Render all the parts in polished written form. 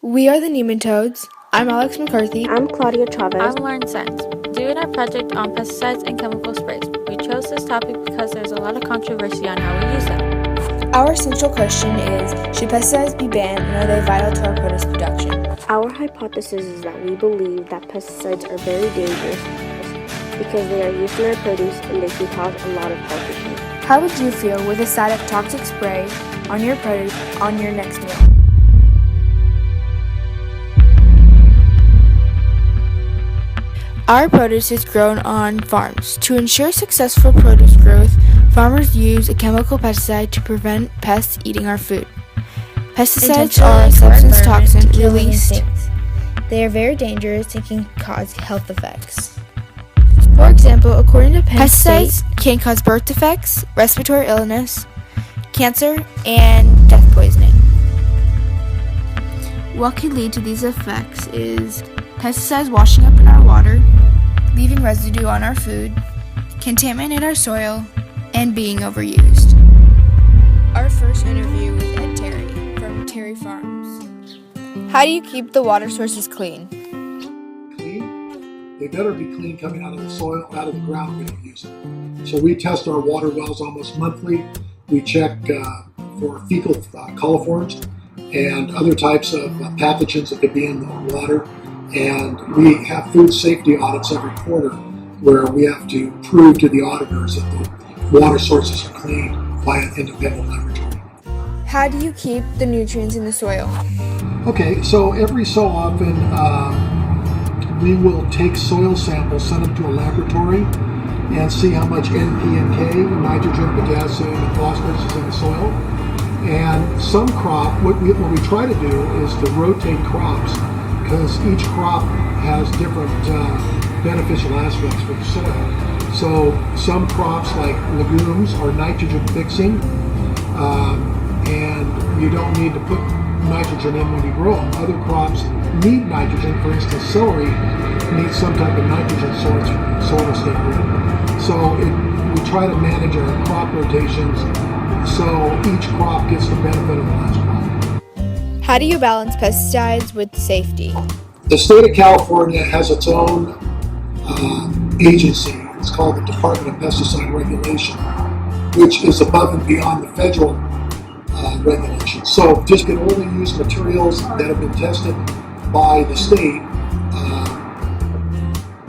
We are the Nematodes. I'm Alex McCarthy. I'm Claudia Chavez. I'm Lauren Sands. Doing our project on pesticides and chemical sprays. We chose this topic because there's a lot of controversy on how we use them. Our central question is, should pesticides be banned and are they vital to our produce production? Our hypothesis is that we believe that pesticides are very dangerous because they are used in our produce and they can cause a lot of health issues. How would you feel with a side of toxic spray on your produce on your next meal? Our produce is grown on farms. To ensure successful produce growth, farmers use a chemical pesticide to prevent pests eating our food. Pesticides are a substance toxin released. They are very dangerous and can cause health effects. For example, according to pesticides can cause birth defects, respiratory illness, cancer, and death poisoning. What can lead to these effects is pesticides washing up in our water, leaving residue on our food, contaminate our soil, and being overused. Our first interview with Ed Terry from Terry Farms. How do you keep the water sources clean? They better be clean coming out of the soil, out of the ground. We don't use it. So we test our water wells almost monthly. We check for fecal coliforms and other types of pathogens that could be in the water. And we have food safety audits every quarter where we have to prove to the auditors that the water sources are clean by an independent laboratory. How do you keep the nutrients in the soil? Okay, so every so often we will take soil samples, send them to a laboratory, and see how much NP and K, nitrogen, potassium, and phosphorus is in the soil. And some crop, what we try to do is to rotate crops, because each crop has different beneficial aspects for the soil. So some crops like legumes are nitrogen fixing, and you don't need to put nitrogen in when you grow them. Other crops need nitrogen. For instance, celery needs some type of nitrogen source to stay green. So we try to manage our crop rotations so each crop gets the benefit of the last crop. How do you balance pesticides with safety? The state of California has its own agency. It's called the Department of Pesticide Regulation, which is above and beyond the federal regulations. So just can only use materials that have been tested by the state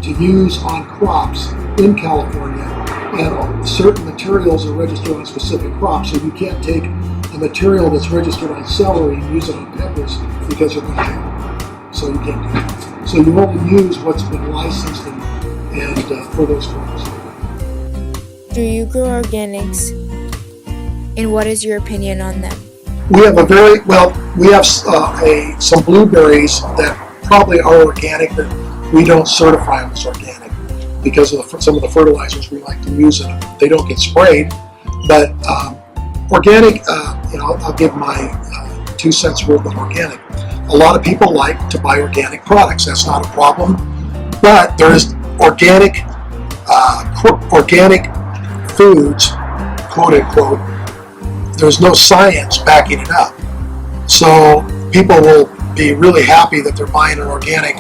to use on crops in California. And certain materials are registered on specific crops, so you can't take a material that's registered on celery and use it on peppers because you're going to have it. So you can't do that. So you only use what's been licensed and for those crops. Do you grow organics? And what is your opinion on them? We have some blueberries that probably are organic, but we don't certify them as organic because of some of the fertilizers we like to use in them. They don't get sprayed, but organic, I'll give my 2 cents worth of organic. A lot of people like to buy organic products. That's not a problem, but there's organic foods, quote unquote. There's no science backing it up. So people will be really happy that they're buying an organic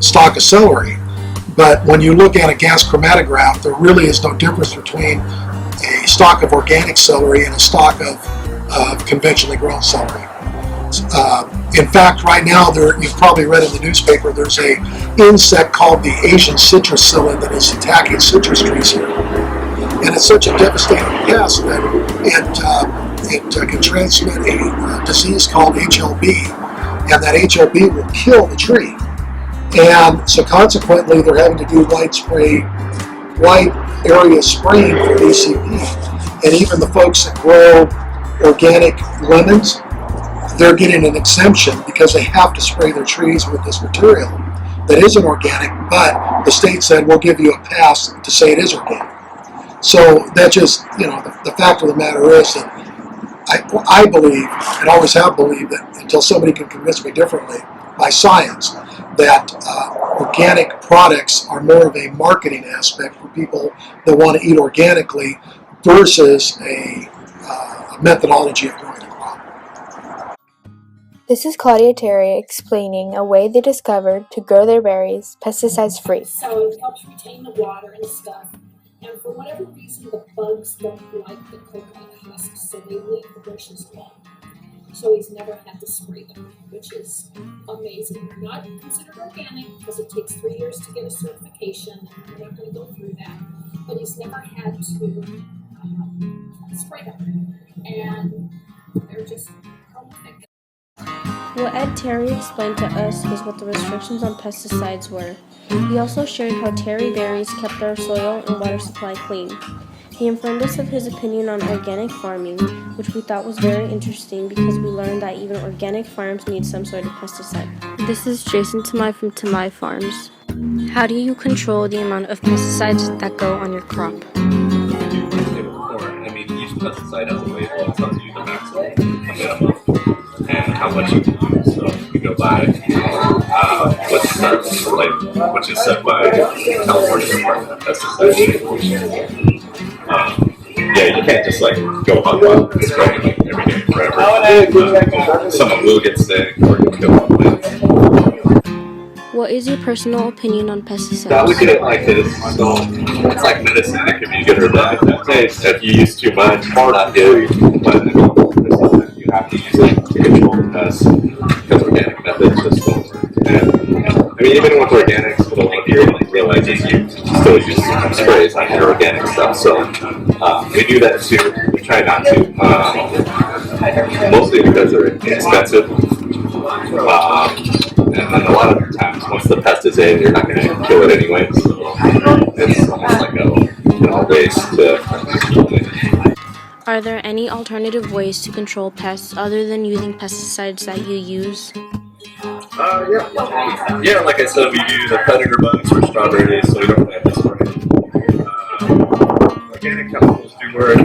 stalk of celery. But when you look at a gas chromatograph, there really is no difference between a stalk of organic celery and a stalk of conventionally grown celery. In fact, right now, you've probably read in the newspaper, there's an insect called the Asian citrus psyllid that is attacking citrus trees here. And it's such a devastating pest that it can transmit a disease called HLB, and that HLB will kill the tree. And so consequently, they're having to do wide area spraying for ACP. And even the folks that grow organic lemons, they're getting an exemption because they have to spray their trees with this material that isn't organic, but the state said, we'll give you a pass to say it is organic. So that just, the fact of the matter is that I believe, and always have believed, that until somebody can convince me differently by science, that organic products are more of a marketing aspect for people that want to eat organically versus a methodology of growing a crop. This is Claudia Terry explaining a way they discovered to grow their berries pesticide free. So it helps retain the water and stuff. And for whatever reason, the bugs don't like the coconut husks, so they leave the bushes alone. So he's never had to spray them, which is amazing. They're not considered organic because it takes 3 years to get a certification, and we're not going to go through that. But he's never had to spray them, and they're just prolific. What Ed Terry explained to us was what the restrictions on pesticides were. He also shared how terry berries kept our soil and water supply clean. He informed us of his opinion on organic farming, which we thought was very interesting because we learned that even organic farms need some sort of pesticide. This is Jason Tamai from Tamai Farms. How do you control the amount of pesticides that go on your crop? Each pesticide has a label that tells you the maximum, minimum, and how much you can use. So you go by what's the label, which is set by California Department of Pesticides. You can't just go hog wild and spray every day forever. Someone will get sick or you'll kill one plant. What is your personal opinion on pesticides? I look at it like this. So it's like medicine. It can be good or bad. If you use too much, it's not good. But you have to use it to control the pests because organic methods just don't work. And even with organics, what a lot of people don't realize is you still use sprays on your organic stuff. So we do that too. We try not to, mostly because they're expensive. And then a lot of the times, once the pest is in, you're not going to kill it anyway. So it's almost like a waste to keep it. Are there any alternative ways to control pests other than using pesticides that you use? Yeah, like I said, we do the predator bugs for strawberries, so we don't have to spray. Organic chemicals do work.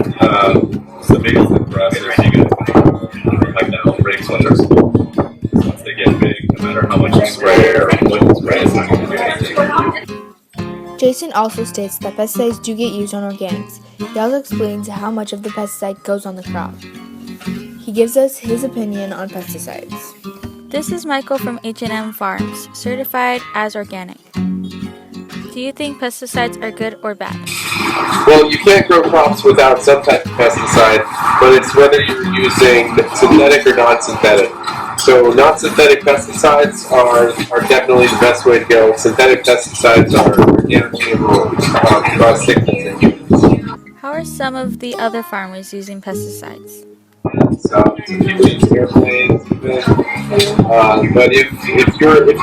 The biggest thing for us is you get the outbreaks when they're small. Once they get big, no matter how much you spray or what you spray, it's not going to do anything. Jason also states that pesticides do get used on organics. He also explains how much of the pesticide goes on the crop. He gives us his opinion on pesticides. This is Michael from H&M Farms, certified as organic. Do you think pesticides are good or bad? Well, you can't grow crops without some type of pesticide, but it's whether you're using synthetic or non-synthetic. So non-synthetic pesticides are definitely the best way to go. Synthetic pesticides are damaging and cause sickness in humans. How are some of the other farmers using pesticides? So people use airplanes, but if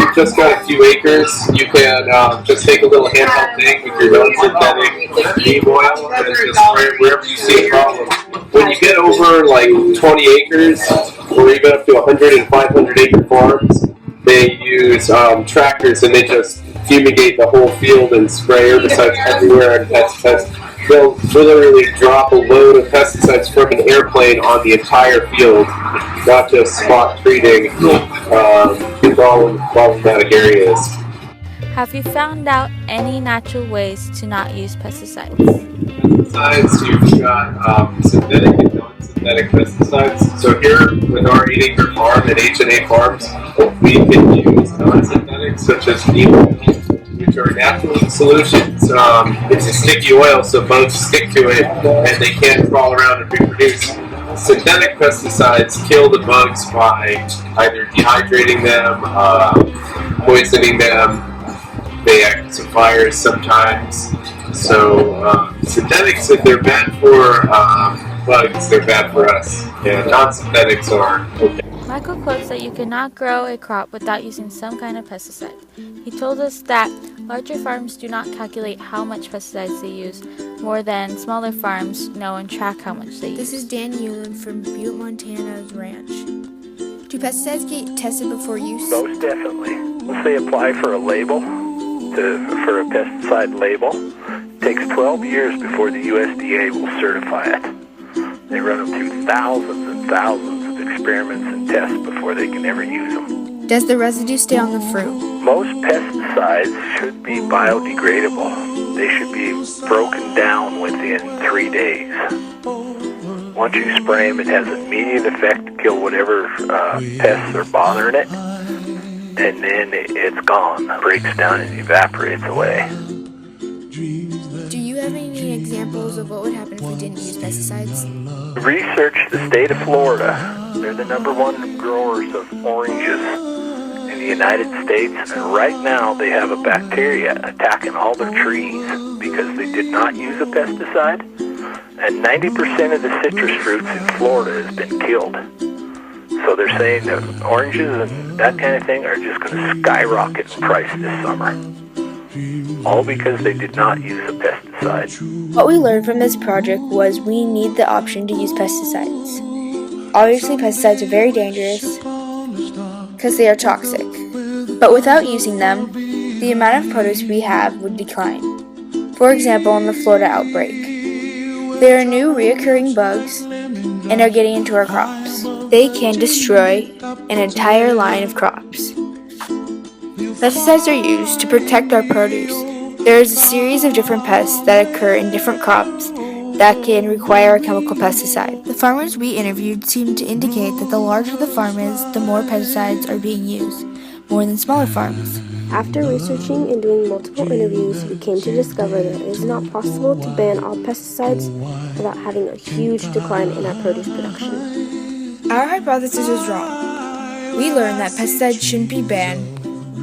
you've just got a few acres, you can just take a little handheld thing with your non-synthetic neem oil and just spray it wherever you see a problem. When you get over 20 acres, or even up to 100 and 500 acre farms, they use tractors and they just fumigate the whole field and spray herbicides everywhere and pest. They'll literally drop a load of pesticides from an airplane on the entire field, not just spot treating problematic areas. Have you found out any natural ways to not use pesticides? Pesticides, you've got synthetic and non-synthetic pesticides. So here with our 8-acre farm at H&A Farms, we can use non-synthetic such as neem oil, which are natural solutions. It's a sticky oil, so bugs stick to it and they can't crawl around and reproduce. Synthetic pesticides kill the bugs by either dehydrating them, poisoning them. They act as fires sometimes. So synthetics, if they're bad for bugs, they're bad for us. And non-synthetics are okay. Michael quotes that you cannot grow a crop without using some kind of pesticide. He told us that larger farms do not calculate how much pesticides they use, more than smaller farms know and track how much they use. This is Dan Hewlin from Butte, Montana's ranch. Do pesticides get tested before use? Most definitely. Once they apply for a label, for a pesticide label, it takes 12 years before the USDA will certify it. They run them through thousands and thousands of experiments and tests before they can ever use them. Does the residue stay on the fruit? Most pesticides should be biodegradable. They should be broken down within 3 days. Once you spray them, it has an immediate effect to kill whatever pests are bothering it, and then it's gone. It breaks down and evaporates away. Do you have any examples of what would happen if we didn't use pesticides? Research the state of Florida. They're the #1 growers of oranges in the United States, and right now they have a bacteria attacking all their trees because they did not use a pesticide, and 90% of the citrus fruits in Florida has been killed. So they're saying that oranges and that kind of thing are just going to skyrocket in price this summer, all because they did not use a pesticide. What we learned from this project was we need the option to use pesticides. Obviously, pesticides are very dangerous because they are toxic, but without using them, the amount of produce we have would decline. For example, in the Florida outbreak, there are new reoccurring bugs and are getting into our crops. They can destroy an entire line of crops. Pesticides are used to protect our produce. There is a series of different pests that occur in different crops that can require a chemical pesticide. The farmers we interviewed seemed to indicate that the larger the farm is, the more pesticides are being used, more than smaller farms. After researching and doing multiple interviews, we came to discover that it is not possible to ban all pesticides without having a huge decline in our produce production. Our hypothesis was wrong. We learned that pesticides shouldn't be banned,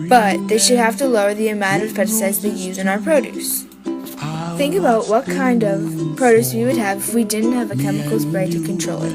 but they should have to lower the amount of pesticides they use in our produce. Think about what kind of produce we would have if we didn't have a chemical spray to control it.